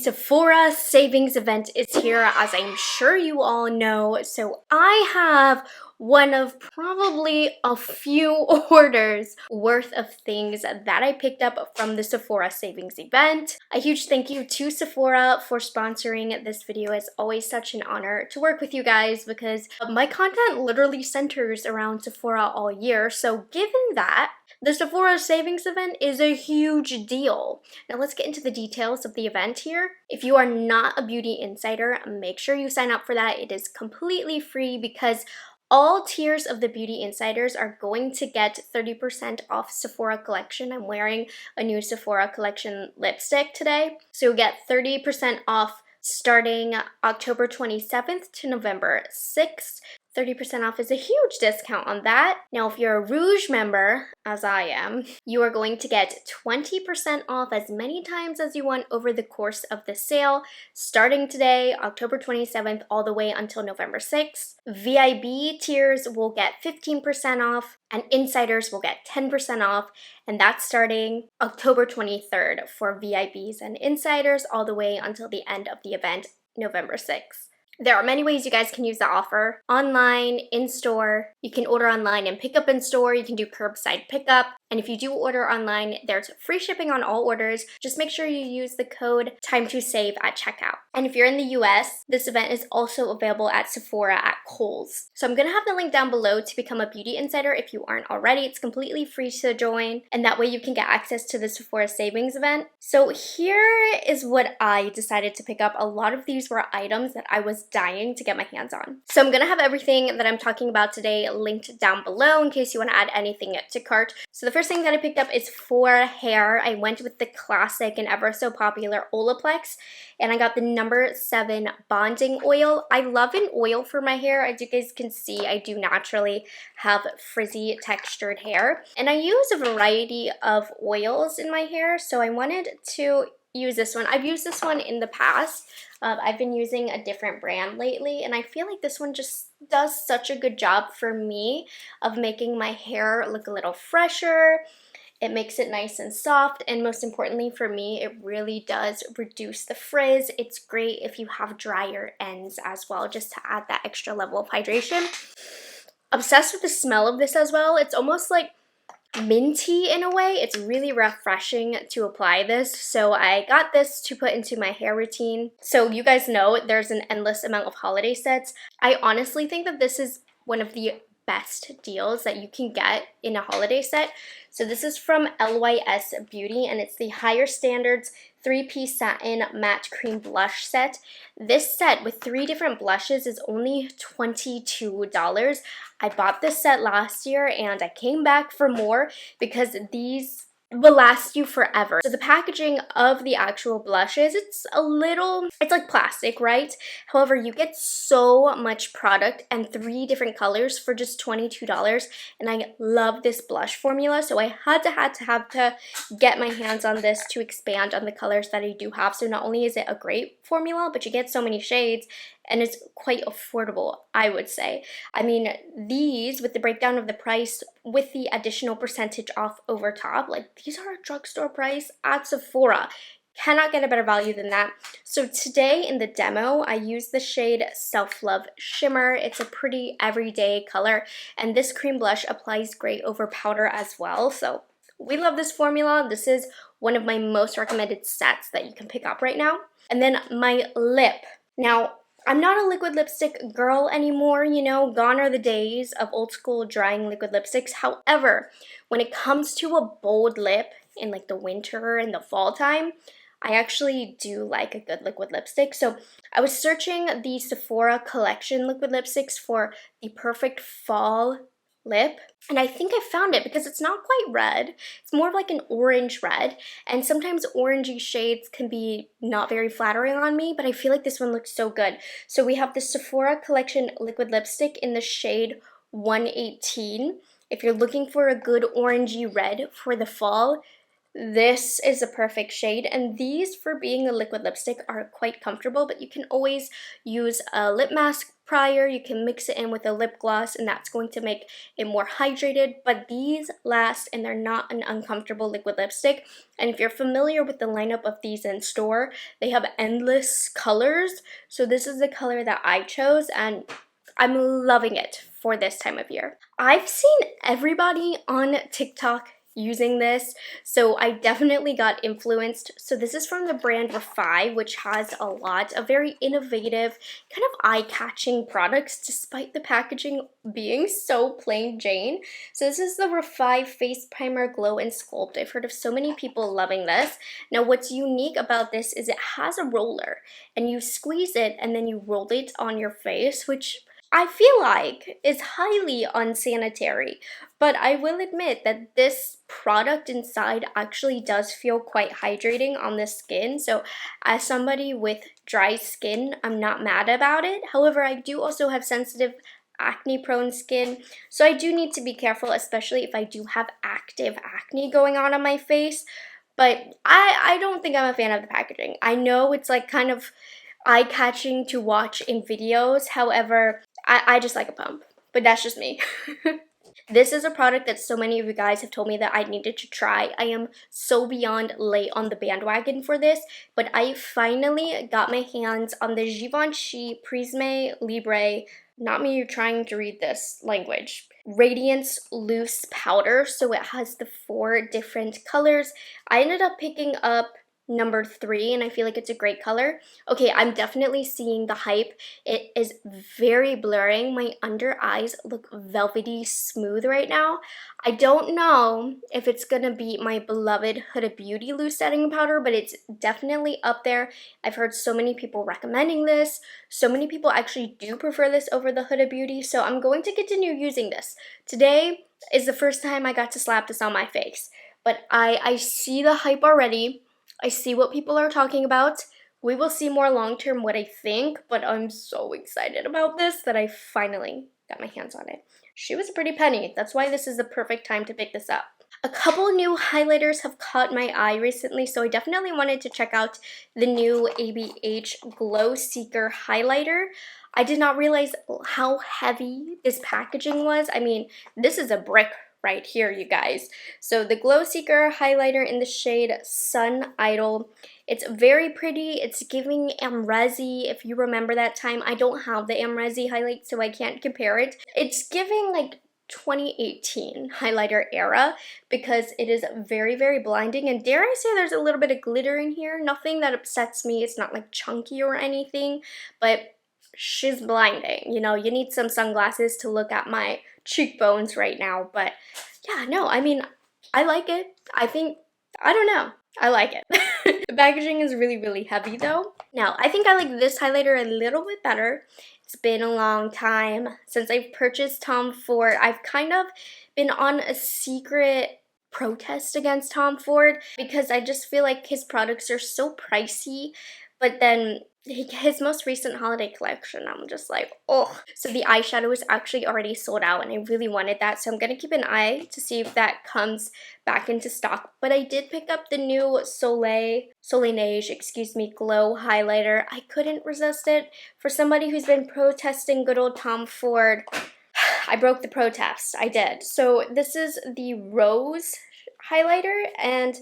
The Sephora savings event is here, as I'm sure you all know. So I have one of probably a few orders worth of things that I picked up from the Sephora savings event. A huge thank you to Sephora for sponsoring this video. It's always such an honor to work with you guys because my content literally centers around Sephora all year. So given that, the Sephora savings event is a huge deal. Now let's get into the details of the event here. If you are not a beauty insider, make sure you sign up for that. It is completely free because all tiers of the Beauty Insiders are going to get 30% off Sephora collection. I'm wearing a new Sephora collection lipstick today. So you'll get 30% off starting October 27th to November 6th. 30% off is a huge discount on that. Now, if you're a Rouge member, as I am, you are going to get 20% off as many times as you want over the course of the sale, starting today, October 27th, all the way until November 6th. VIB tiers will get 15% off, and Insiders will get 10% off, and that's starting October 23rd for VIBs and Insiders, all the way until the end of the event, November 6th. There are many ways you guys can use the offer. Online, in-store, you can order online and pick up in store, you can do curbside pickup, and if you do order online, there's free shipping on all orders. Just make sure you use the code TIME2SAVE at checkout. And if you're in the US, this event is also available at Sephora at Kohl's. So I'm gonna have the link down below to become a beauty insider if you aren't already. It's completely free to join, and that way you can get access to the Sephora savings event. So here is what I decided to pick up. A lot of these were items that I was dying to get my hands on. So I'm gonna have everything that I'm talking about today linked down below in case you want to add anything to cart. So the first thing that I picked up is for hair. I went with the classic and ever so popular Olaplex, and I got the number 7 bonding oil. I love an oil for my hair. As you guys can see, I do naturally have frizzy textured hair, and I use a variety of oils in my hair, so I wanted to use this one. I've used this one in the past. I've been using a different brand lately, and I feel like this one just does such a good job for me of making my hair look a little fresher. It makes it nice and soft, and most importantly for me, it really does reduce the frizz. It's great if you have drier ends as well, just to add that extra level of hydration. Obsessed with the smell of this as well. It's almost like minty in a way. It's really refreshing to apply this, so I got this to put into my hair routine. So you guys know there's an endless amount of holiday sets. I honestly think that this is one of the best deals that you can get in a holiday set. So this is from LYS Beauty, and it's the Higher Standards 3-piece satin matte cream blush set. This set with 3 different blushes is only $22. I bought this set last year and I came back for more because these will last you forever. So the packaging of the actual blushes, it's like plastic, right? However, you get so much product and 3 different colors for just $22, and I love this blush formula, so I had to get my hands on this to expand on the colors that I do have. So not only is it a great formula, but you get so many shades, and it's quite affordable, I would say. I mean, these, with the breakdown of the price, with the additional percentage off over top, like these are a drugstore price at Sephora. Cannot get a better value than that. So today in the demo, I used the shade Self Love Shimmer. It's a pretty everyday color, and this cream blush applies great over powder as well. So we love this formula. This is one of my most recommended sets that you can pick up right now. And then my lip. Now, I'm not a liquid lipstick girl anymore, you know, gone are the days of old school drying liquid lipsticks. However, when it comes to a bold lip in like the winter and the fall time, I actually do like a good liquid lipstick. So I was searching the Sephora collection liquid lipsticks for the perfect fall lip, and I think I found it because it's not quite red. It's more of like an orange red, and sometimes orangey shades can be not very flattering on me, but I feel like this one looks so good. So we have the Sephora collection liquid lipstick in the shade 118. If you're looking for a good orangey red for the fall, This is a perfect shade, and these, for being a liquid lipstick, are quite comfortable, but you can always use a lip mask prior. You can mix it in with a lip gloss, and that's going to make it more hydrated, but these last, and they're not an uncomfortable liquid lipstick. And if you're familiar with the lineup of these in store, they have endless colors, so this is the color that I chose, and I'm loving it for this time of year. I've seen everybody on TikTok using this, so I definitely got influenced. So this is from the brand REFY, which has a lot of very innovative, kind of eye-catching products despite the packaging being so plain Jane. So this is the REFY Face Primer Glow and Sculpt. I've heard of so many people loving this. Now what's unique about this is it has a roller, and you squeeze it and then you roll it on your face, which I feel like is highly unsanitary, but I will admit that this product inside actually does feel quite hydrating on the skin. So as somebody with dry skin, I'm not mad about it. However, I do also have sensitive acne prone skin, so I do need to be careful, especially if I do have active acne going on my face. But I don't think I'm a fan of the packaging. I know it's like kind of eye-catching to watch in videos. However, I just like a pump, but that's just me. This is a product that so many of you guys have told me that I needed to try. I am so beyond late on the bandwagon for this, but I finally got my hands on the Givenchy Prisme Libre, not me trying to read this language, Radiance Loose Powder. So it has the 4 different colors. I ended up picking up number 3, and I feel like it's a great color. Okay, I'm definitely seeing the hype. It is very blurring. My under eyes look velvety smooth right now. I don't know if it's gonna be my beloved Huda Beauty loose setting powder, but it's definitely up there. I've heard so many people recommending this. So many people actually do prefer this over the Huda Beauty, so I'm going to continue using this. Today is the first time I got to slap this on my face, but I see the hype already. I see what people are talking about. We will see more long-term what I think, but I'm so excited about this that I finally got my hands on it. She was a pretty penny. That's why this is the perfect time to pick this up. A couple new highlighters have caught my eye recently, so I definitely wanted to check out the new ABH Glow Seeker highlighter. I did not realize how heavy this packaging was. I mean, this is a brick right here, you guys. So the Glow Seeker highlighter in the shade Sun Idol. It's very pretty. It's giving Amrezi. If you remember that time, I don't have the Amrezi highlight, so I can't compare it. It's giving like 2018 highlighter era because it is very, very blinding, and dare I say there's a little bit of glitter in here. Nothing that upsets me. It's not like chunky or anything, but she's blinding. You know, you need some sunglasses to look at my cheekbones right now, but yeah, no, I mean, I like it. I don't know, I like it. The packaging is really, really heavy though. Now, I think I like this highlighter a little bit better. It's been a long time since I've purchased Tom Ford. I've kind of been on a secret protest against Tom Ford because I just feel like his products are so pricey, but then his most recent holiday collection, I'm just like, oh. So the eyeshadow is actually already sold out, and I really wanted that, so I'm gonna keep an eye to see if that comes back into stock. But I did pick up the new Soleil-Neige, excuse me, Glow highlighter. I couldn't resist it. For somebody who's been protesting good old Tom Ford, I broke the protest. I did. So this is the Rose highlighter, and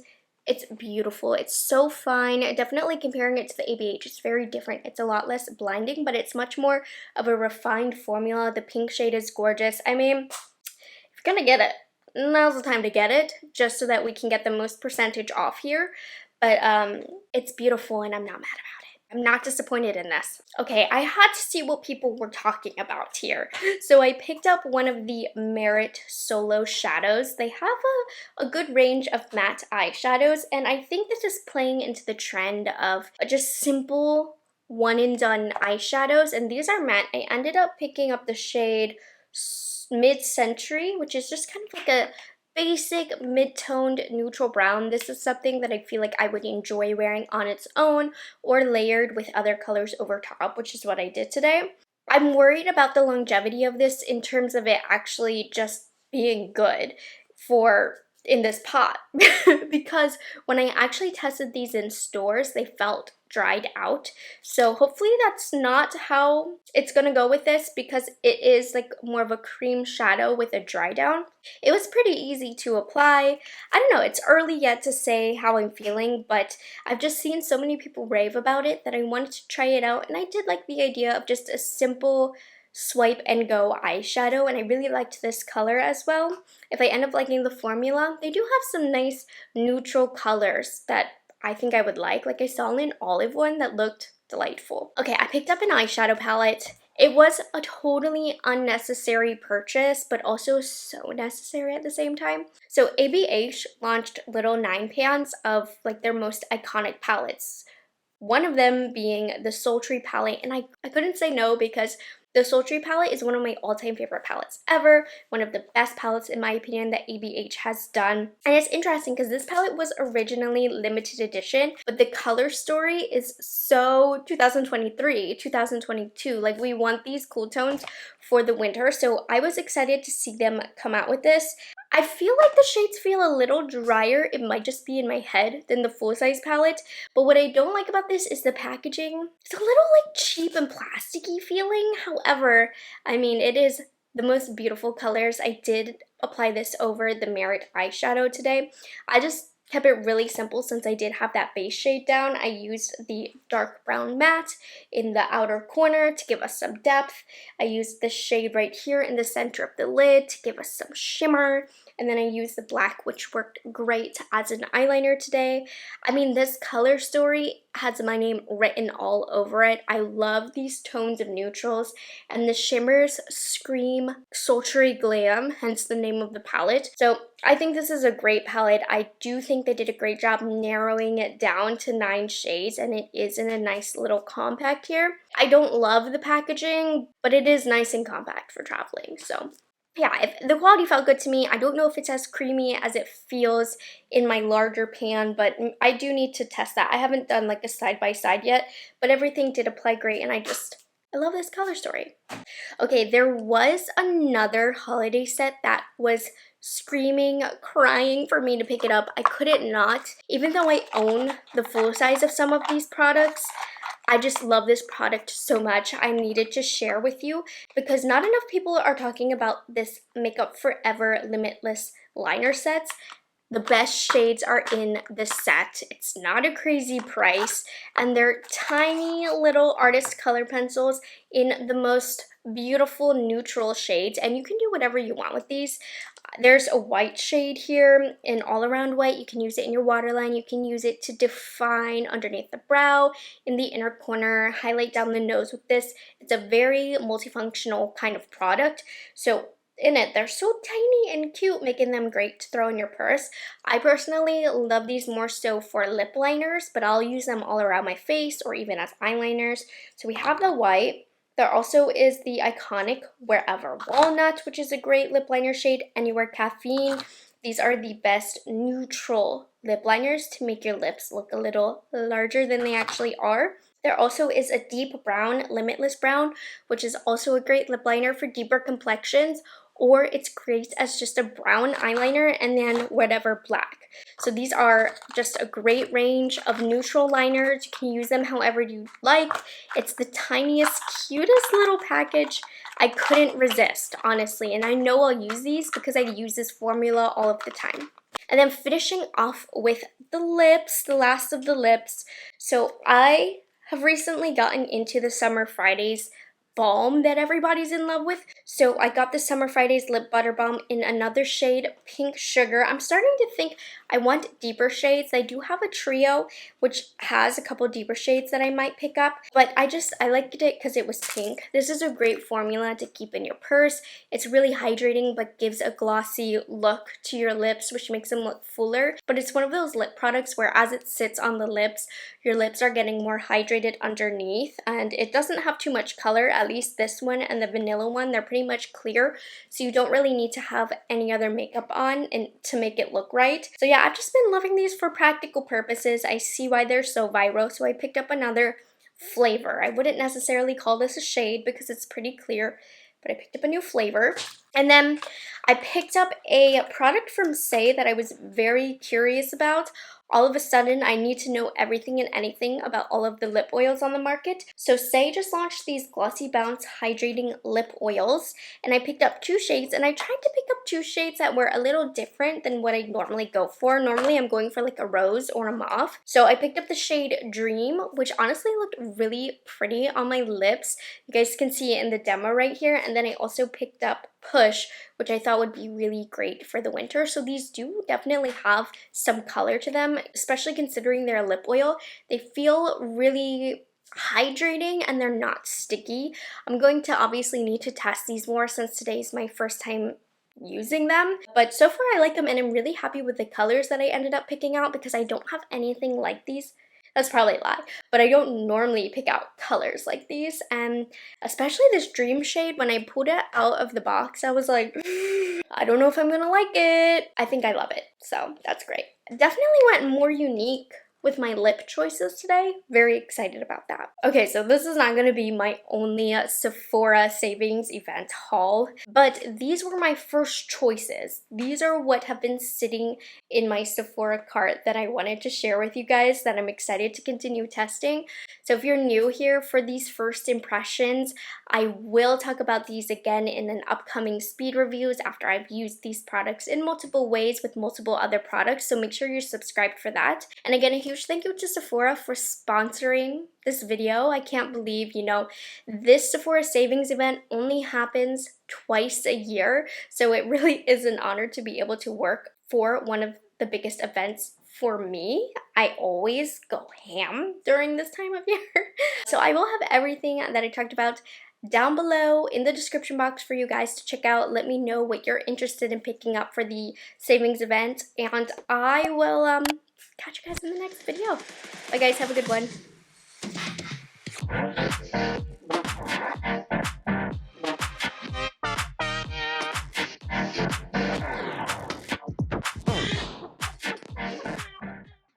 it's beautiful. It's so fine. Definitely comparing it to the ABH, it's very different. It's a lot less blinding, but it's much more of a refined formula. The pink shade is gorgeous. I mean, if you're gonna get it, now's the time to get it, just so that we can get the most percentage off here. But it's beautiful, and I'm not mad about it. I'm not disappointed in this. Okay, I had to see what people were talking about here. So I picked up one of the Merit Solo Shadows. They have a good range of matte eyeshadows, and I think this is playing into the trend of just simple one-and-done eyeshadows, and these are matte. I ended up picking up the shade Mid-Century, which is just kind of like a basic mid-toned neutral brown. This is something that I feel like I would enjoy wearing on its own or layered with other colors over top, which is what I did today. I'm worried about the longevity of this in terms of it actually just being good for in this pot because when I actually tested these in stores, they felt dried out. So hopefully that's not how it's gonna go with this, because it is like more of a cream shadow with a dry down. It was pretty easy to apply. I don't know, it's early yet to say how I'm feeling, but I've just seen so many people rave about it that I wanted to try it out, and I did like the idea of just a simple swipe and go eyeshadow, and I really liked this color as well. If I end up liking the formula, they do have some nice neutral colors that I think I would like I saw an olive one that looked delightful. Okay, I picked up an eyeshadow palette. It was a totally unnecessary purchase, but also so necessary at the same time. So ABH launched little 9 pans of like their most iconic palettes. One of them being the Sultry palette, and I couldn't say no because the Sultry palette is one of my all-time favorite palettes ever, one of the best palettes in my opinion that ABH has done. And it's interesting because this palette was originally limited edition, but the color story is so 2023, 2022. Like, we want these cool tones for the winter, so I was excited to see them come out with this. I feel like the shades feel a little drier, it might just be in my head, than the full-size palette, but what I don't like about this is the packaging. It's a little like cheap and plasticky feeling. However, I mean, it is the most beautiful colors. I did apply this over the Merit eyeshadow today. I just kept it really simple since I did have that base shade down. I used the dark brown matte in the outer corner to give us some depth. I used the shade right here in the center of the lid to give us some shimmer. And then I used the black, which worked great as an eyeliner today. I mean, this color story has my name written all over it. I love these tones of neutrals, and the shimmers scream sultry glam, hence the name of the palette. So I think this is a great palette. I do think they did a great job narrowing it down to 9 shades, and it is in a nice little compact here. I don't love the packaging, but it is nice and compact for traveling, so yeah, if the quality felt good to me. I don't know if it's as creamy as it feels in my larger pan, but I do need to test that. I haven't done like a side-by-side yet, but everything did apply great, and I love this color story. Okay, there was another holiday set that was screaming, crying for me to pick it up. I couldn't not. Even though I own the full size of some of these products, I just love this product so much. I needed to share with you because not enough people are talking about this Makeup Forever Limitless liner sets. The best shades are in the set. It's not a crazy price, and they're tiny little artist color pencils in the most beautiful neutral shades, and you can do whatever you want with these. There's a white shade here, an all-around white. You can use it in your waterline. You can use it to define underneath the brow, in the inner corner, highlight down the nose with this. It's a very multifunctional kind of product. So in it, they're so tiny and cute, making them great to throw in your purse. I personally love these more so for lip liners, but I'll use them all around my face or even as eyeliners. So we have the white. There also is the iconic Wherever Walnut, which is a great lip liner shade. Anywhere Caffeine. These are the best neutral lip liners to make your lips look a little larger than they actually are. There also is a deep brown, Limitless Brown, which is also a great lip liner for deeper complexions, or it's great as just a brown eyeliner and then whatever black. So these are just a great range of neutral liners. You can use them however you like. It's the tiniest, cutest little package. I couldn't resist, honestly, and I know I'll use these because I use this formula all of the time. And then finishing off with the lips, the last of the lips. So I have recently gotten into the Summer Fridays balm that everybody's in love with. So I got the Summer Fridays Lip Butter Balm in another shade, Pink Sugar. I'm starting to think I want deeper shades. I do have a trio which has a couple deeper shades that I might pick up, but I liked it because it was pink. This is a great formula to keep in your purse. It's really hydrating but gives a glossy look to your lips, which makes them look fuller. But it's one of those lip products where as it sits on the lips, your lips are getting more hydrated underneath, and it doesn't have too much color. At least this one and the vanilla one, they're pretty much clear, so you don't really need to have any other makeup on and to make it look right. So yeah, I've just been loving these for practical purposes. I see why they're so viral, so I picked up another flavor. I wouldn't necessarily call this a shade because it's pretty clear. but I picked up a new flavor. And then I picked up a product from Say that I was very curious about. All of a sudden, I need to know everything and anything about all of the lip oils on the market. So Say just launched these Glossy Bounce Hydrating Lip Oils, and I picked up 2 shades, and I tried to pick up 2 shades that were a little different than what I normally go for. Normally, I'm going for like a rose or a mauve. So I picked up the shade Dream, which honestly looked really pretty on my lips. You guys can see it in the demo right here. And then I also picked up Push, which I thought would be really great for the winter. So these do definitely have some color to them, especially considering they're a lip oil. They feel really hydrating and they're not sticky. I'm going to obviously need to test these more since today's my first time using them, but so far I like them and I'm really happy with the colors that I ended up picking out because I don't have anything like these. That's probably a lie, but I don't normally pick out colors like these, and especially this Dream shade, when I pulled it out of the box, I was like, I don't know if I'm gonna like it. I think I love it, so that's great. Definitely went more unique with my lip choices today. Very excited about that. Okay, so this is not gonna be my only Sephora savings event haul, but these were my first choices. These are what have been sitting in my Sephora cart that I wanted to share with you guys that I'm excited to continue testing. So if you're new here, for these first impressions, I will talk about these again in an upcoming speed reviews after I've used these products in multiple ways with multiple other products, so make sure you're subscribed for that. And again, a huge thank you to Sephora for sponsoring this video. I can't believe, this Sephora savings event only happens twice a year, so it really is an honor to be able to work for one of the biggest events for me. I always go ham during this time of year. So I will have everything that I talked about down below in the description box for you guys to check out. Let me know what you're interested in picking up for the savings event, and I will catch you guys in the next video. Bye guys, have a good one.